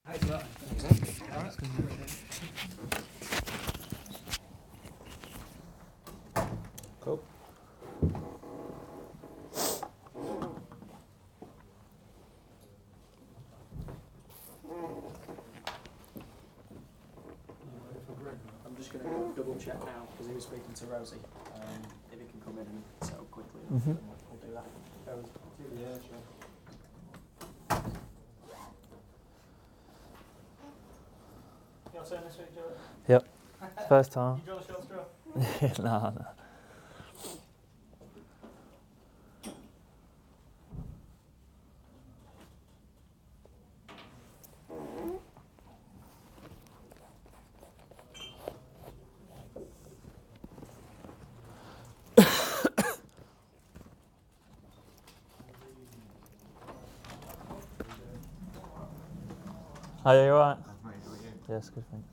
Cool. I'm just going to double check now because he was speaking to Rosie. If he can come in and settle quickly, we'll do that. Yeah, sure. You're saying this week, Joe? Yep. First time. You draw the short straw? No. Are you alright? Yes, good, thanks.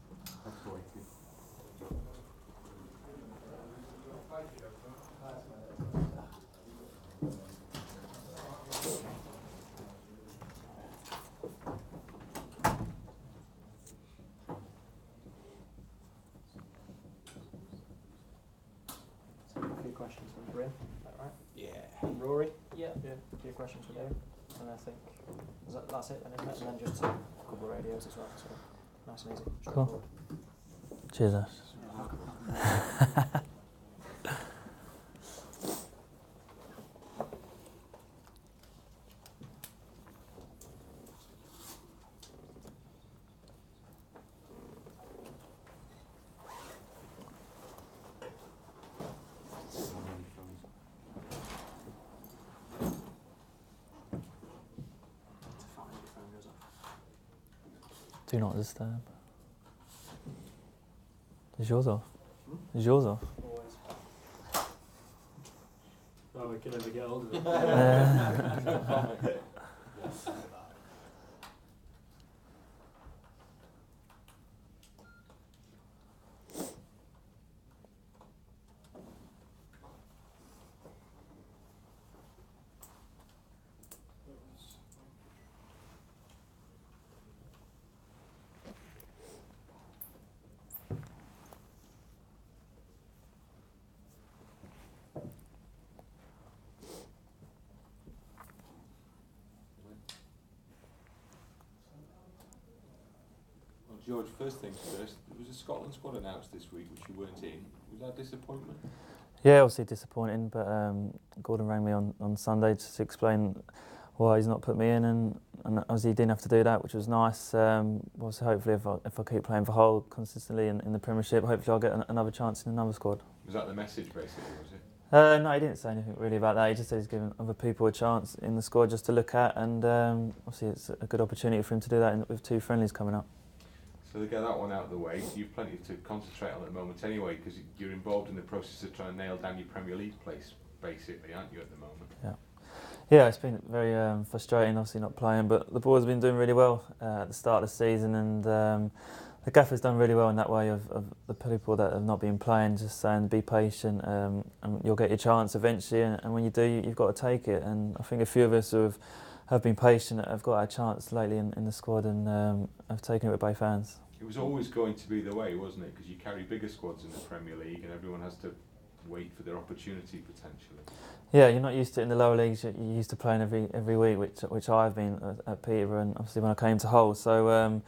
A few questions from Bryn, is that right? Yeah. And Rory? Yeah. A few questions from David. And I think that's it then, isn't it? And then just a couple of radios as well, so nice and easy. Cool. Cheers, Ash. Do not disturb. Is yours off? Is yours off? Always. Oh, we can never get hold of it. George, first things first, there was a Scotland squad announced this week which you weren't in. Was that disappointment? Yeah, obviously disappointing, but Gordon rang me on Sunday just to explain why he's not put me in, and obviously he didn't have to do that, which was nice. Also, hopefully if I keep playing for Hull consistently in the Premiership, hopefully I'll get another chance in another squad. Was that the message basically, was it? No, he didn't say anything really about that. He just said he's giving other people a chance in the squad just to look at, and obviously it's a good opportunity for him to do that with 2 friendlies coming up. So to get that one out of the way, you've plenty to concentrate on at the moment anyway, because you're involved in the process of trying to nail down your Premier League place, basically, aren't you, at the moment? Yeah, it's been very frustrating, obviously not playing, but the boys have been doing really well at the start of the season, and the gaffer's done really well in that way of the people that have not been playing, just saying be patient, and you'll get your chance eventually, and when you do, you've got to take it. And I think a few of us who have been patient have got our chance lately in the squad, and have taken it with both hands. It was always going to be the way, wasn't it? Because you carry bigger squads in the Premier League and everyone has to wait for their opportunity potentially. Yeah, you're not used to it in the lower leagues. You're used to playing every week, which I've been at Peterborough, and obviously when I came to Hull. So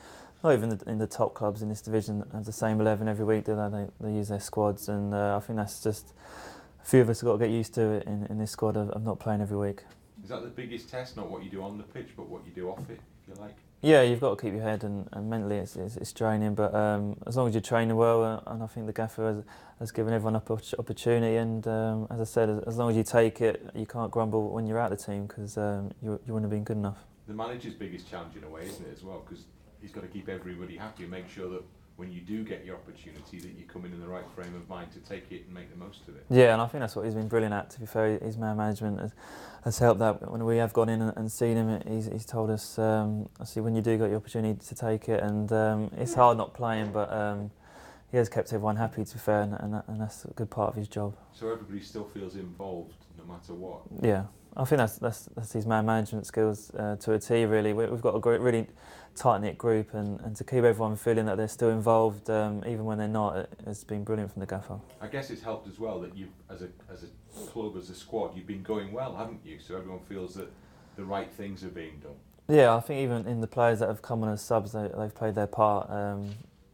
not even in the top clubs in this division have the same 11 every week, do they? They use their squads, and I think that's just a few of us have got to get used to it in this squad of not playing every week. Is that the biggest test? Not what you do on the pitch, but what you do off it, if you like? Yeah, you've got to keep your head, and mentally it's draining, but as long as you're training well, and I think the gaffer has given everyone opportunity, and as I said, as long as you take it, you can't grumble when you're out of the team, because you wouldn't have been good enough. The manager's biggest challenge in a way, isn't it, as well, because he's got to keep everybody happy and make sure that when you do get your opportunity that you come in the right frame of mind to take it and make the most of it. Yeah, and I think that's what he's been brilliant at. To be fair, his man management has helped that. When we have gone in and seen him, he's told us, I see when you do get your opportunity to take it, and it's hard not playing, but he has kept everyone happy, to be fair, and that's a good part of his job. So everybody still feels involved no matter what. Yeah, I think that's his man management skills to a T. Really, we've got a great, really tight knit group, and to keep everyone feeling that they're still involved, even when they're not, it's been brilliant from the gaffer. I guess it's helped as well that you, as a club, as a squad, you've been going well, haven't you? So everyone feels that the right things are being done. Yeah, I think even in the players that have come on as subs, they've played their part.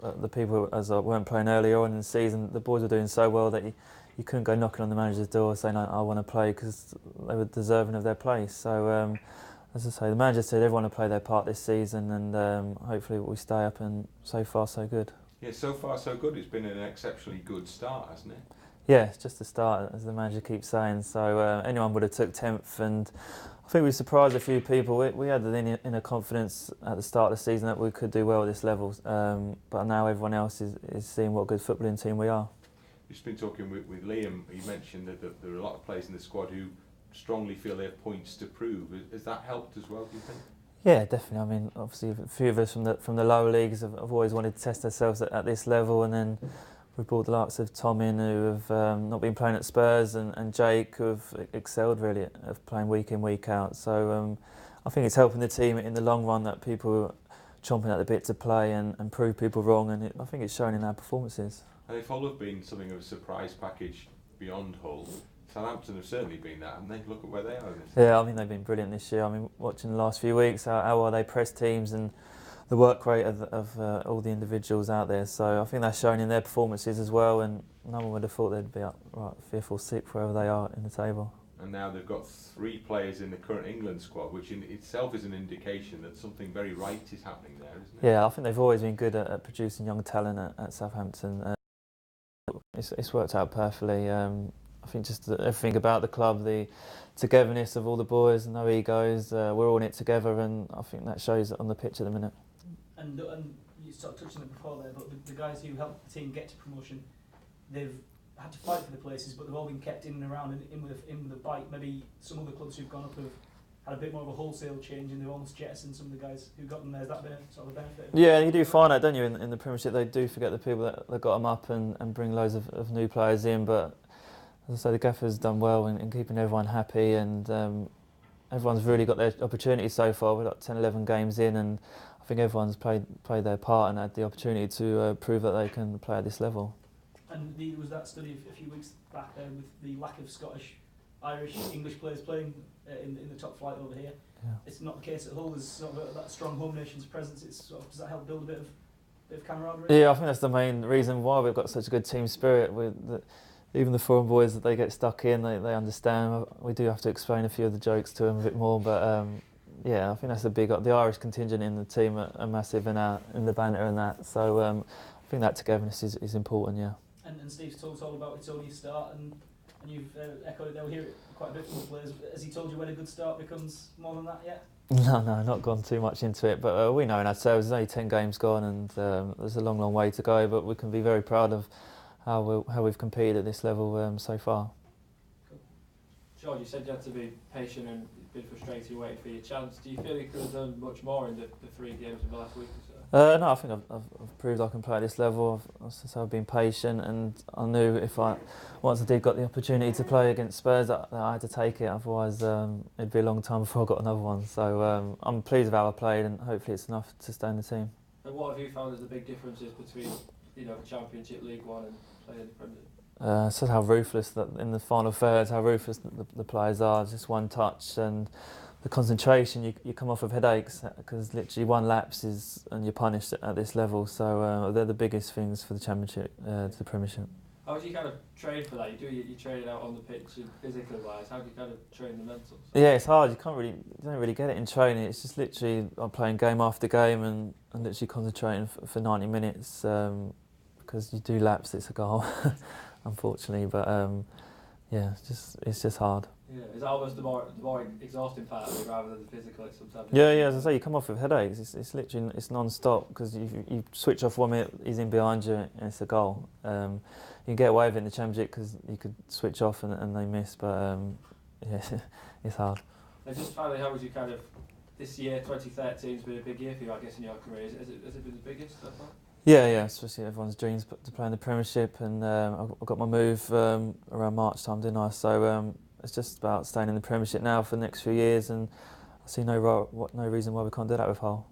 The people as weren't playing earlier on in the season, the boys were doing so well that you couldn't go knocking on the manager's door saying I want to play, because they were deserving of their place. So as I say, the manager said everyone will play their part this season, and hopefully we stay up, and so far so good. Yeah, so far so good. It's been an exceptionally good start, hasn't it? Yeah, it's just a start, as the manager keeps saying. So anyone would have took 10th, and I think we surprised a few people. We had the inner confidence at the start of the season that we could do well at this level, but now everyone else is seeing what a good footballing team we are. You've just been talking with Liam. You mentioned that there are a lot of players in the squad who strongly feel they have points to prove. Has that helped as well, do you think? Yeah, definitely. I mean, obviously a few of us from the lower leagues have always wanted to test ourselves at this level, and then we brought the likes of Tom in, who have not been playing at Spurs, and Jake, who have excelled really at playing week in, week out. So I think it's helping the team in the long run that people are chomping at the bit to play and prove people wrong, and I think it's shown in our performances. And if Hull have been something of a surprise package beyond Hull, Southampton have certainly been that, and they look at where they are in this. Yeah, I mean they've been brilliant this year. I mean, watching the last few weeks, how well they press teams and the work rate of all the individuals out there. So I think that's shown in their performances as well, and no one would have thought they'd be up right 5th or 6th, wherever they are in the table. And now they've got 3 players in the current England squad, which in itself is an indication that something very right is happening there, isn't it? Yeah, I think they've always been good at producing young talent at Southampton. It's worked out perfectly. I think just everything about the club, the togetherness of all the boys, no egos, we're all in it together, and I think that shows on the pitch at the minute. And you sort of touched on it before there, but the guys who helped the team get to promotion, they've had to fight for the places, but they've all been kept in and around and in with the bite. Maybe some other clubs who've gone up have had a bit more of a wholesale change, and they've almost jettisoned some of the guys who got them there. Has that been a sort of a benefit? Yeah, you do find that, don't you, in the Premiership? They do forget the people that got them up and bring loads of new players in, but as I say, the gaffer's done well in keeping everyone happy, and everyone's really got their opportunity so far. We're like 10, 11 games in, and I think everyone's played their part and had the opportunity to prove that they can play at this level. And was that study a few weeks back there with the lack of Scottish, Irish, English players playing in the top flight over here? Yeah. It's not the case at Hull. There's sort of that strong home nations presence. It's sort of, does that help build a bit of camaraderie? Yeah, I think that's the main reason why we've got such a good team spirit. Even the foreign boys, that they get stuck in, they understand. We do have to explain a few of the jokes to them a bit more, but yeah, I think that's the Irish contingent in the team are massive in the banter and that. So I think that togetherness is important, yeah. And Steve's told us all about it's only a start, and you've echoed it. They'll hear it quite a bit from the players. Has he told you when a good start becomes more than that yet? No, not gone too much into it, but we know in ourselves there's only 10 games gone, and there's a long, long way to go, but we can be very proud of how we've competed at this level so far. Cool. George, you said you had to be patient and it's been frustrating waiting for your chance. Do you feel you could have done much more in the 3 games of the last week or so? No, I think I've proved I can play at this level. I've been patient, and I knew once I did got the opportunity to play against Spurs that I had to take it. Otherwise, it'd be a long time before I got another one. So I'm pleased with how I played, and hopefully it's enough to stay in the team. And what have you found as the big differences between Championship, League One, and playing in the Premier League? It's just how ruthless that in the final thirds, how ruthless the players are. Just one touch and the concentration, you come off of headaches because literally one lapse and you're punished at this level. So they're the biggest things for the Championship to the Premiership. How do you kind of train for that? You train out on the pitch and physically wise. How do you kind of train the mentals? Yeah, it's hard. You don't really get it in training. It's just literally I'm playing game after game and literally concentrating for 90 minutes because you do lapse, it's a goal, unfortunately. But yeah, it's just hard. Yeah, is that almost the more exhausting part of it rather than the physical? Sometimes. Yeah. As I say, you come off with headaches. It's literally non-stop because you switch off 1 minute, he's in behind you, and it's a goal. You can get away with it in the Championship because you could switch off and they miss, but yeah, it's hard. And just finally, how would you kind of this year? 2013 has been a big year for you, I guess, in your career. Has it been the biggest so far? Yeah, especially everyone's dreams to play in the Premiership, and I got my move around March time, didn't I? So it's just about staying in the Premiership now for the next few years, and I see no reason why we can't do that with Hull.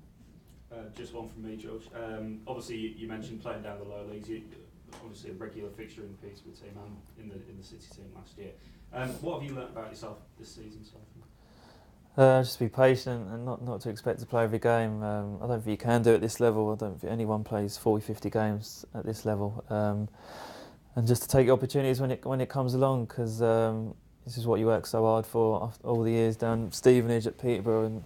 Just one from me, George. Obviously, you mentioned playing down the lower leagues. Obviously, a regular fixture in the Peterborough team and in the City team last year. What have you learnt about yourself this season so far? Just be patient and not to expect to play every game. I don't think you can do it at this level. I don't think anyone plays 40, 50 games at this level. And just to take opportunities when it comes along, because this is what you work so hard for after all the years down Stevenage at Peterborough, and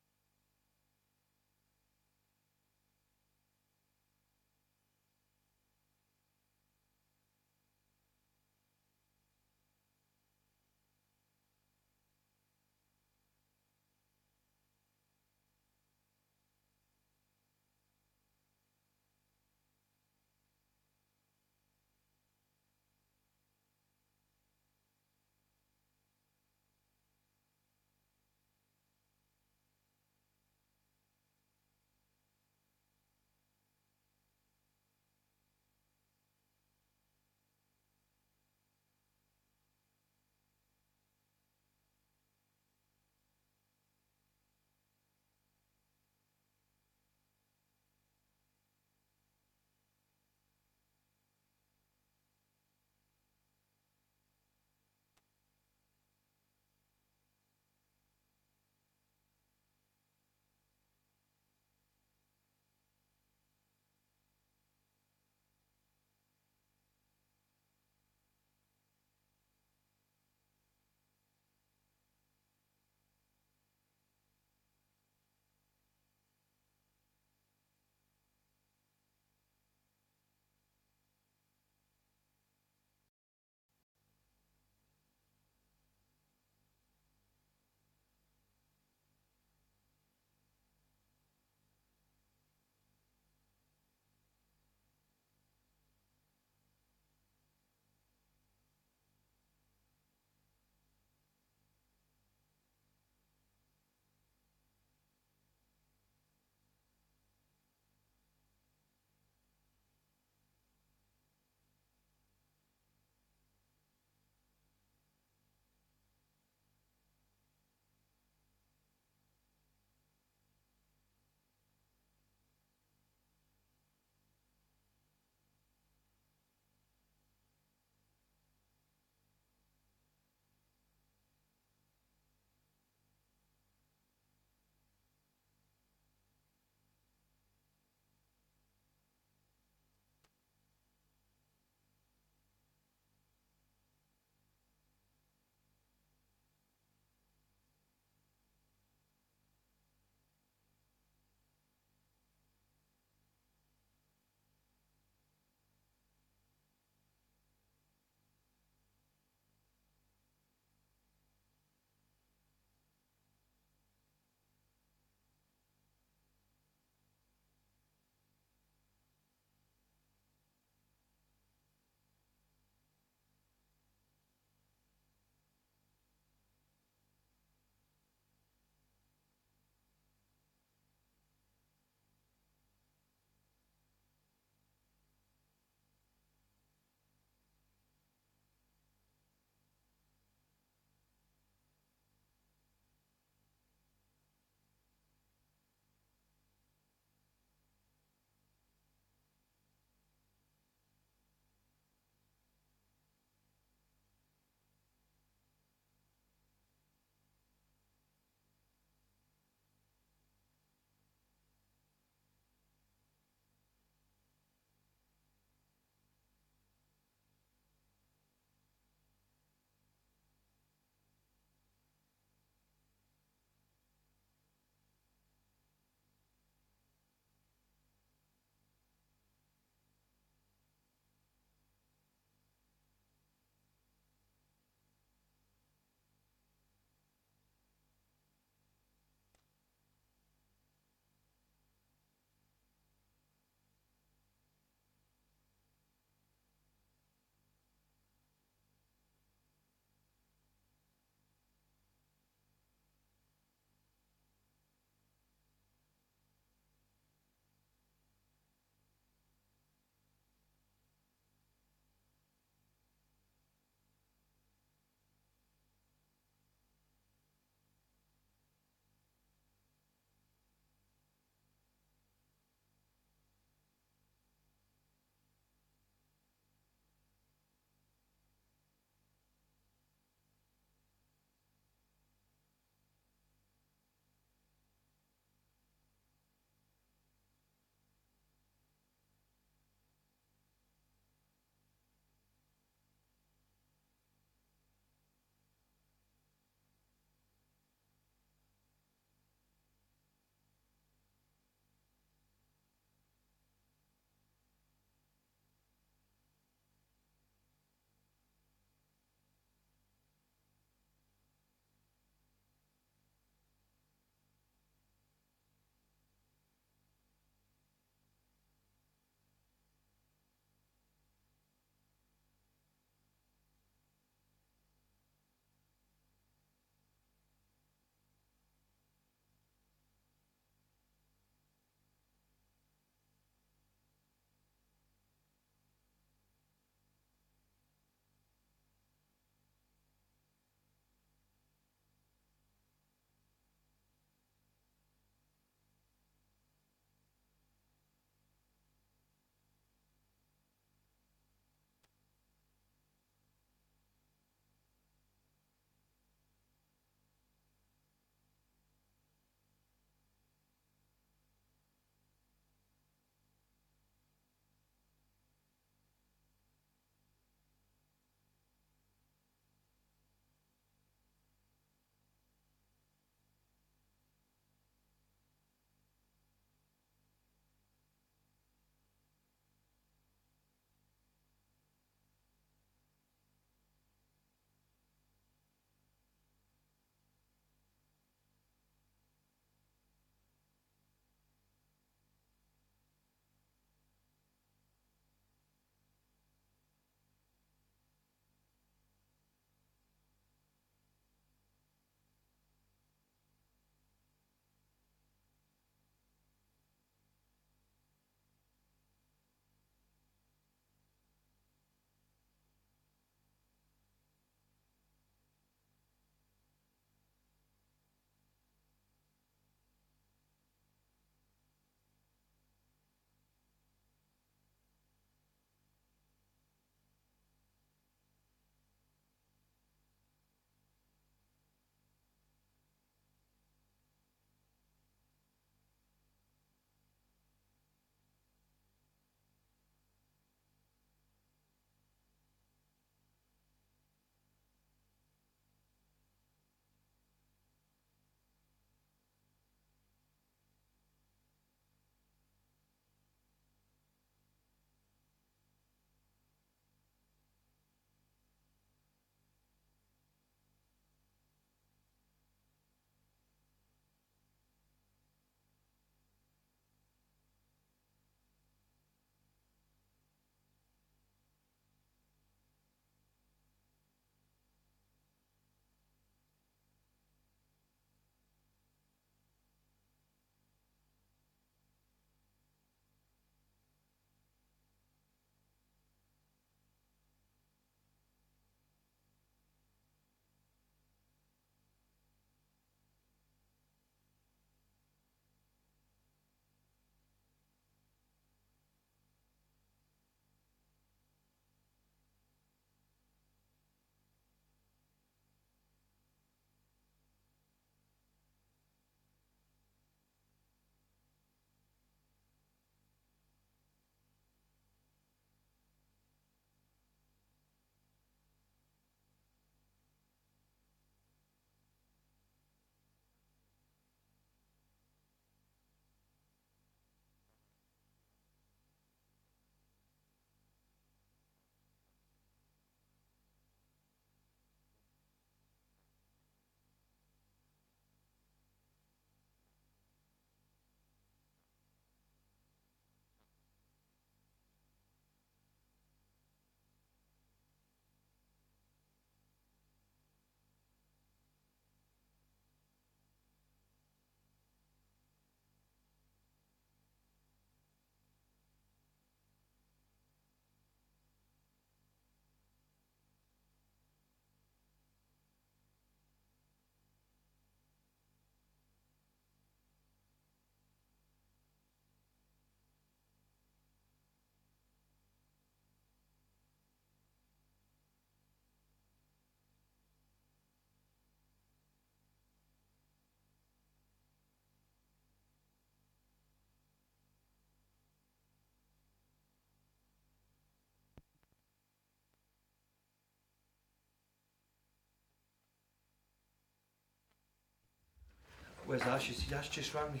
Where's Ash? Ash just rang me.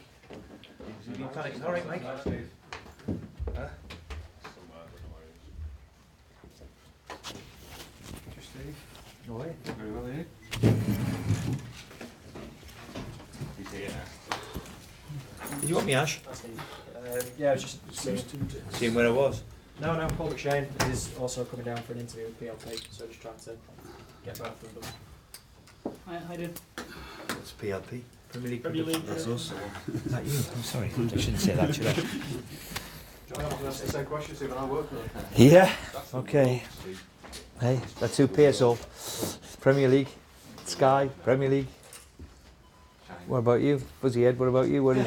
He's been panicking. All right, Mike. Huh? Just Steve. All right, very well here. He's here now. Did you want me, Ash? Yeah, I was just Seeing where I was. No, Paul McShane is also coming down for an interview with PLP, so just trying to get both of them. Hi, dude. What's PLP? Premier League. Premier League. That's us. Is that you? I'm sorry. I shouldn't say that, should I? John, I was asked the same question, Steve, and I work with him. Yeah. That's the Okay. rules, Steve. Hey, that's who pays all. Premier League, Sky, Premier League. What about you? Fuzzy Head, what about you? What is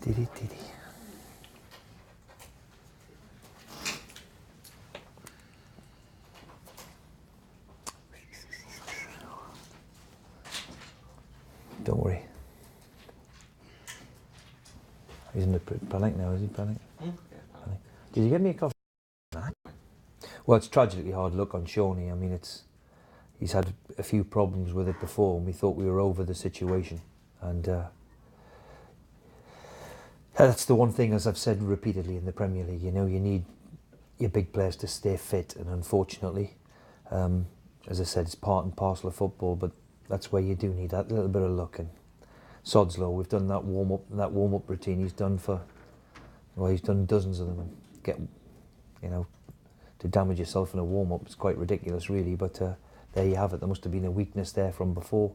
Diddy. Don't worry. He's in the panic now, is he? Panic? Yeah, Did you get me a coffee? Well, it's tragically hard luck on Shawnee. I mean, he's had a few problems with it before, and we thought we were over the situation. And that's the one thing, as I've said repeatedly in the Premier League. You know, you need your big players to stay fit, and unfortunately, as I said, it's part and parcel of football. But that's where you do need that little bit of luck. And sod's law, we've done that warm up routine. He's done he's done dozens of them. And to damage yourself in a warm up is quite ridiculous, really. But there you have it. There must have been a weakness there from before,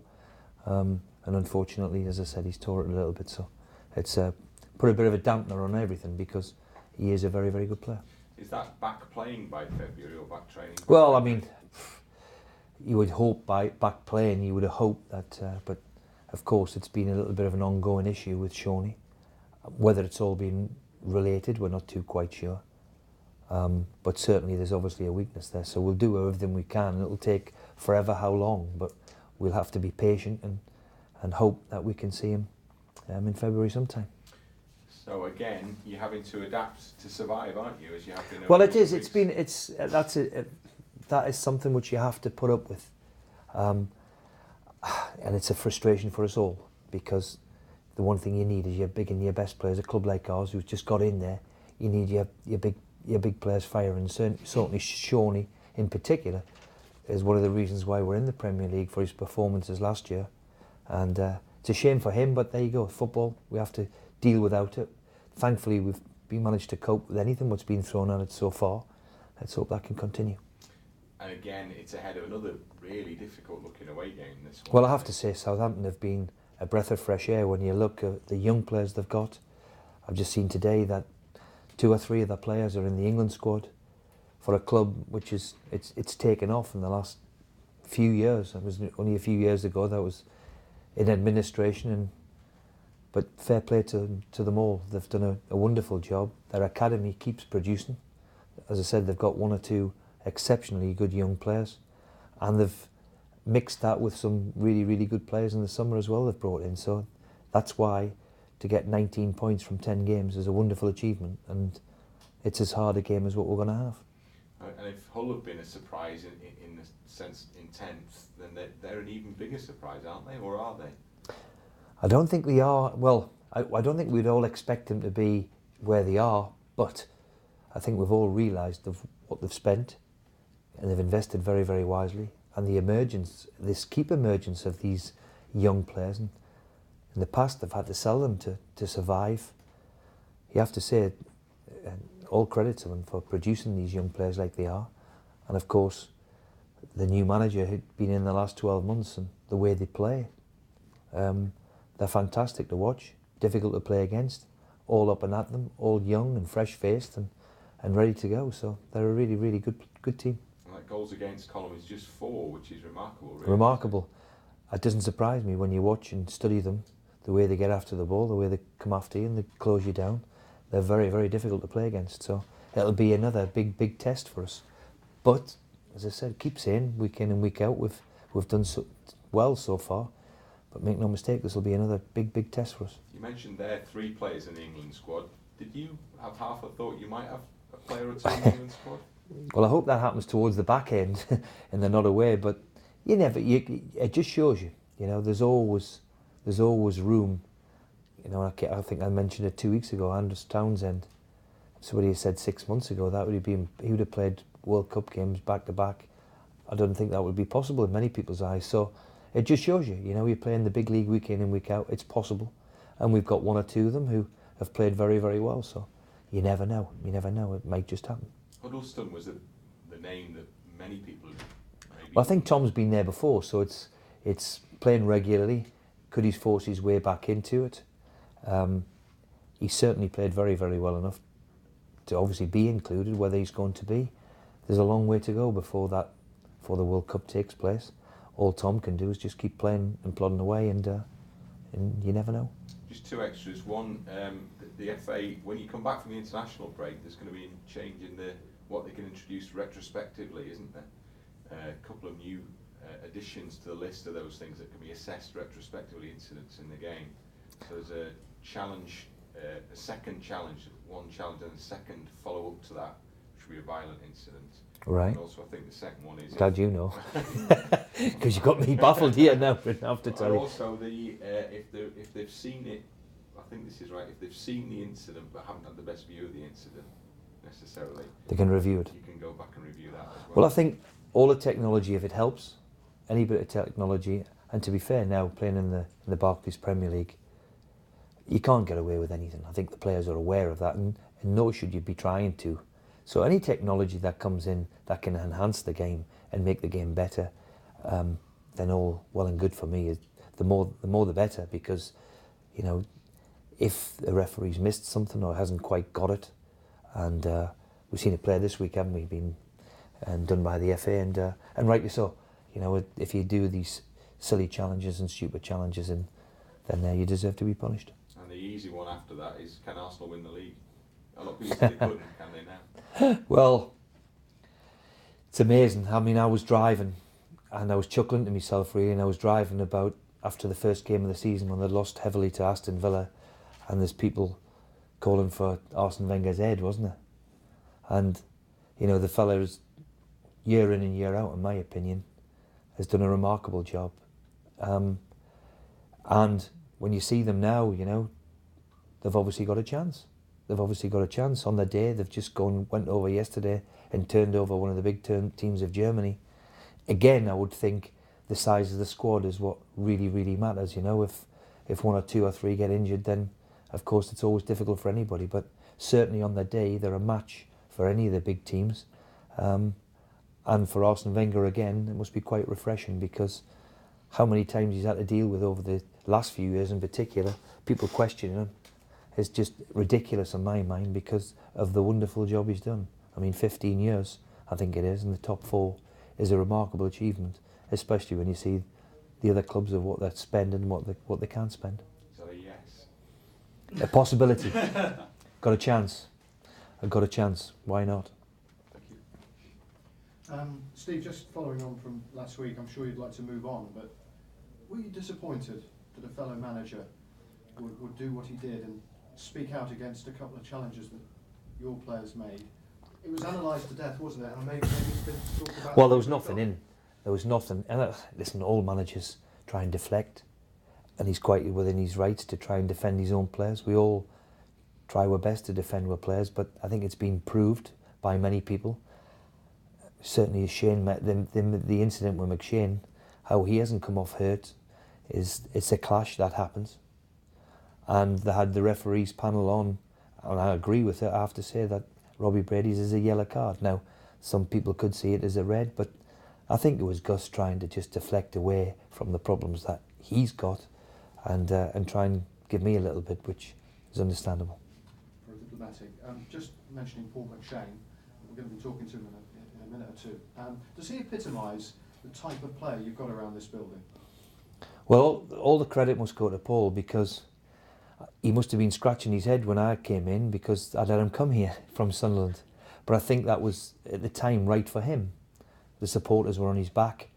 and unfortunately, as I said, he's tore it a little bit. So it's put a bit of a dampener on everything, because he is a very, very good player. Is that back playing by February or back training? Well, I mean, you would hope by back playing, you would have hoped that, but of course it's been a little bit of an ongoing issue with Shawnee. Whether it's all been related, we're not too quite sure. But certainly there's obviously a weakness there, so we'll do everything we can. It'll take forever, how long, but we'll have to be patient and hope that we can see him in February sometime. So again, you're having to adapt to survive, aren't you? As you have been. Well, over it is. weeks. That is something which you have to put up with, and it's a frustration for us all, because the one thing you need is your big and your best players. A club like ours, who's just got in there, you need your big players firing. Certainly Shawnee in particular is one of the reasons why we're in the Premier League, for his performances last year. And it's a shame for him, but there you go. Football, we have to deal without it. Thankfully, we've managed to cope with anything what's been thrown at it so far. Let's hope that can continue. And again, it's ahead of another really difficult looking away game. This one. Well, I have to say, Southampton have been a breath of fresh air when you look at the young players they've got. I've just seen today that 2 or 3 of the players are in the England squad for a club which is it's taken off in the last few years. It was only a few years ago that was in administration, but fair play to them all. They've done a wonderful job. Their academy keeps producing. As I said, they've got 1 or 2 exceptionally good young players, and they've mixed that with some really, really good players in the summer as well they've brought in. So that's why to get 19 points from 10 games is a wonderful achievement, and it's as hard a game as what we're going to have. And if Hull have been a surprise in the sense in 10th, then they're an even bigger surprise, aren't they? Or are they? I don't think they are. Well, I don't think we'd all expect them to be where they are, but I think we've all realised of what they've spent, and they've invested very, very wisely. And the emergence, this keep emergence of these young players, and in the past they've had to sell them to survive. You have to say all credit to them for producing these young players like they are. And of course, the new manager who'd been in the last 12 months, and the way they play, they're fantastic to watch, difficult to play against, all up and at them, all young and fresh-faced and ready to go. So they're a really, really good team. And that goals against column is just 4, which is remarkable, really. Remarkable. It doesn't surprise me when you watch and study them, the way they get after the ball, the way they come after you and they close you down. They're very, very difficult to play against. So it'll be another big test for us. But as I said, keep saying week in and week out, we've done so well so far. But make no mistake, this will be another big test for us. You mentioned there 3 players in the England squad. Did you have half a thought you might have a player or 2 in the England squad? Well, I hope that happens towards the back end and they're not away, but it just shows you, there's always room. I think I mentioned it 2 weeks ago, Andrews Townsend. Somebody said 6 months ago he would have played World Cup games back to back. I don't think that would be possible in many people's eyes. So it just shows you, you're playing the big league week in and week out. It's possible, and we've got one or two of them who have played very, very well. So you never know. It might just happen. Huddleston was the name that many people maybe... Well, I think Tom's been there before, so it's playing regularly. Could he force his way back into it? He certainly played very, very well enough to obviously be included. Whether he's going to be, there's a long way to go before the World Cup takes place. All Tom can do is just keep playing and plodding away, and you never know. Just two extras. One, the FA, when you come back from the international break, there's going to be a change in what they can introduce retrospectively, isn't there? A couple of new additions to the list of those things that can be assessed retrospectively, incidents in the game. So there's a challenge, a second challenge, one challenge and a second follow-up to that, which will be a violent incident. Right. And also I think the second one is... Glad you know. Because you got me baffled here now, but I have to tell you. Also, if they've seen it, I think this is right, if they've seen the incident but haven't had the best view of the incident necessarily, they can review it. You can go back and review that as well. Well, I think all the technology, if it helps, any bit of technology, and to be fair, now playing in the Barclays Premier League, you can't get away with anything. I think the players are aware of that, and nor should you be trying to. So any technology that comes in that can enhance the game and make the game better, then all well and good for me. The more the better, because if the referee's missed something or hasn't quite got it, and we've seen it play this week, haven't we? Been done by the FA, and rightly so. If you do these silly challenges and stupid challenges, then you deserve to be punished. And the easy one after that is, can Arsenal win the league? A lot of people say they couldn't, can they now? Well, it's amazing. I mean, I was driving and I was chuckling to myself really, and I was driving about after the first game of the season when they lost heavily to Aston Villa, and there's people calling for Arsene Wenger's head, wasn't there? And the fella is, year in and year out, in my opinion, has done a remarkable job. And when you see them now, they've obviously got a chance. They've obviously got a chance. On the day, they've just went over yesterday and turned over one of the big teams of Germany. Again, I would think the size of the squad is what really, really matters. If one or two or three get injured, then of course it's always difficult for anybody. But certainly on the day, they're a match for any of the big teams. And for Arsene Wenger again, it must be quite refreshing, because how many times he's had to deal with over the last few years in particular, people questioning him, is just ridiculous in my mind because of the wonderful job he's done. I mean, 15 years, I think it is, in the top four is a remarkable achievement, especially when you see the other clubs of what they're spending and what they can't spend. So yes. A possibility. Got a chance. I've got a chance. Why not? Steve, just following on from last week, I'm sure you'd like to move on, but were you disappointed that a fellow manager would do what he did and speak out against a couple of challenges that your players made? It was analysed to death, wasn't it? And maybe it's been talked about. Well, there was nothing in. There was nothing. And listen, all managers try and deflect, and he's quite within his rights to try and defend his own players. We all try our best to defend our players, but I think it's been proved by many people. Certainly, as Shane met the incident with McShane, how he hasn't come off hurt, it's a clash that happens. And they had the referees panel on, and I agree with it. I have to say that Robbie Brady's is a yellow card. Now, some people could see it as a red, but I think it was Gus trying to just deflect away from the problems that he's got, and try and give me a little bit, which is understandable. Very diplomatic. Just mentioning Paul McShane, we're going to be talking to him in a minute or two. Does he epitomise the type of player you've got around this building? Well, all the credit must go to Paul, because he must have been scratching his head when I came in, because I'd had him come here from Sunderland. But I think that was, at the time, right for him. The supporters were on his back.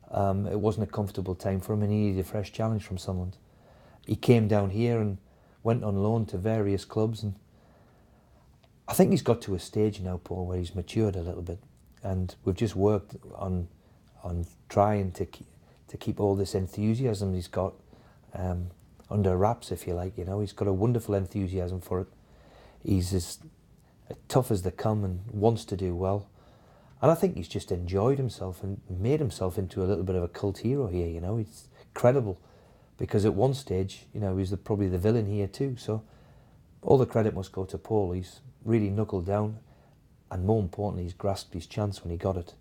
It wasn't a comfortable time for him, and he needed a fresh challenge from Sunderland. He came down here and went on loan to various clubs, and I think he's got to a stage now, Paul, where he's matured a little bit, and we've just worked on trying to keep all this enthusiasm he's got under wraps, if you like. You know, he's got a wonderful enthusiasm for it. He's as tough as they come and wants to do well. And I think he's just enjoyed himself and made himself into a little bit of a cult hero here. You know, he's credible, because at one stage, you know, he was probably the villain here too. So all the credit must go to Paul. He's really knuckled down, and more importantly, he's grasped his chance when he got it.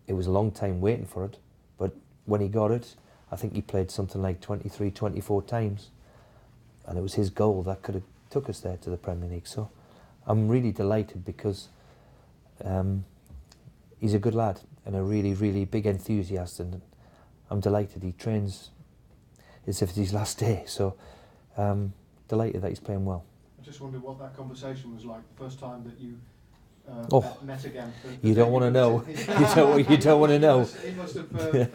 It was a long time waiting for it, but when he got it, I think he played something like 23, 24 times, and it was his goal that could have took us there to the Premier League. So I'm really delighted, because he's a good lad and a really, really big enthusiast, and I'm delighted he trains as if it's his last day. So delighted that he's playing well. I just wondered what that conversation was like the first time that you met again. You don't want to know. You don't want to know. He must have thought.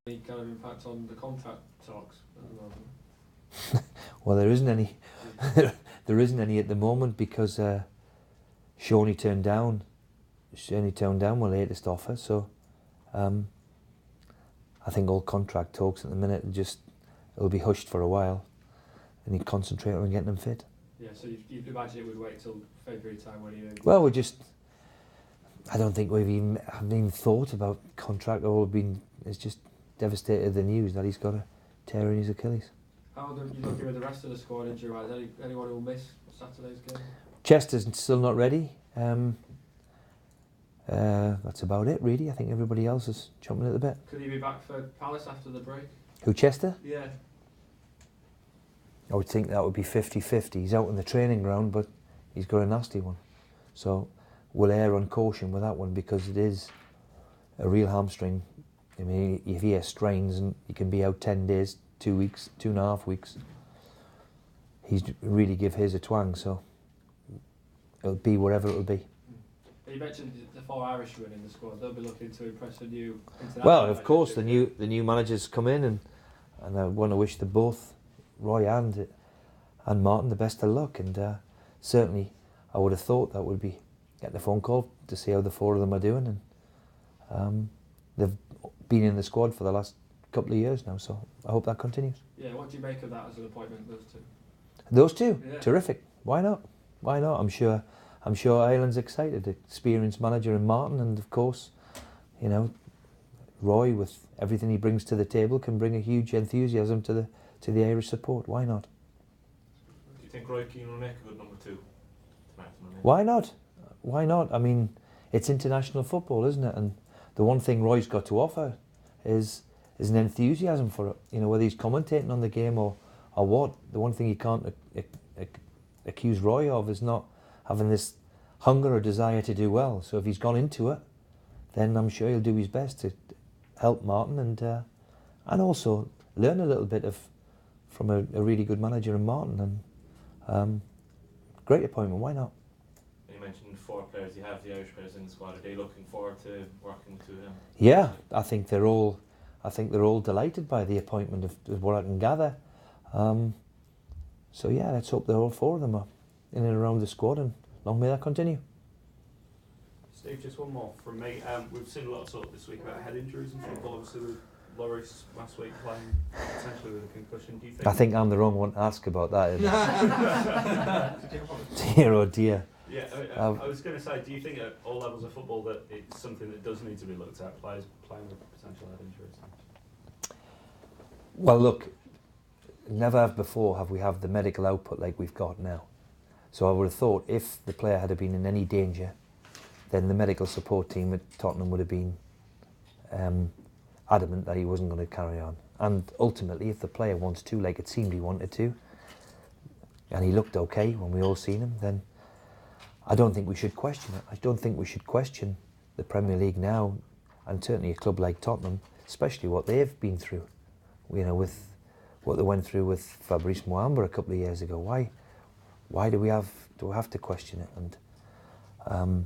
Any kind of impact on the contract talks at the moment? Well, there isn't any. There isn't any at the moment, because Shawnee turned down my latest offer. So I think all contract talks at the minute it'll be hushed for a while, and he'd concentrate on getting them fit. Yeah, so you'd imagine it would wait till February time when you... Well, I don't think we've even thought about contract. It's just devastated the news that he's got a tear in his Achilles. How are you looking with the rest of the squad injury-wise? Anyone who will miss Saturday's game? Chester's still not ready. That's about it, really. I think everybody else is chomping at the bit. Could he be back for Palace after the break? Who, Chester? Yeah. I would think that would be 50-50. He's out on the training ground, but he's got a nasty one. So we'll err on caution with that one, because it is a real hamstring. I mean, if he has strains, and he can be out 10 days, 2 weeks, 2.5 weeks, he's really give his a twang. So it'll be whatever it'll be. You mentioned the 4 Irishmen in the squad. They'll be looking to impress a new international. Well, of course, the new managers come in, and I want to wish them both, Roy and Martin, the best of luck. And certainly, I would have thought that would be getting a phone call to see how the 4 of them are doing. And they've been in the squad for the last couple of years now, so I hope that continues. Yeah, what do you make of that as an appointment, those two? Those two, Yeah. Terrific. Why not? Why not? I'm sure Ireland's excited. Experienced manager in Martin, and of course, you know, Roy, with everything he brings to the table, can bring a huge enthusiasm to the Irish support. Why not? Do you think Roy Keane will make a good number 2? Why not? Why not? I mean, it's international football, isn't it? And the one thing Roy's got to offer is an enthusiasm for it. You know, whether he's commentating on the game or what, the one thing you can't accuse Roy of is not having this hunger or desire to do well. So if he's gone into it, then I'm sure he'll do his best to help Martin and also learn a little bit from a really good manager in Martin. And great appointment. Why not? You mentioned 4 players. You have the Irish players in the squad. Are they looking forward to working with 2 of them? Yeah, I think they're all delighted by the appointment of what I can gather. So yeah, let's hope that all 4 of them are in and around the squad, and long may that continue. Steve, just one more from me. We've seen a lot of talk this week about head injuries in football. Obviously, with Loris last week playing potentially with a concussion. Do you think? I think I'm the wrong one to ask about that. Dear oh dear. Yeah, I was going to say, do you think at all levels of football that it's something that does need to be looked at, players playing with potential head injuries? Well, look, never before have we had the medical output like we've got now. So I would have thought if the player had been in any danger, then the medical support team at Tottenham would have been adamant that he wasn't going to carry on. And ultimately, if the player wants to, like it seemed he wanted to, and he looked okay when we all seen him, then I don't think we should question it. I don't think we should question the Premier League now, and certainly a club like Tottenham, especially what they've been through. You know, with what they went through with Fabrice Muamba a couple of years ago. Why do we have to question it? And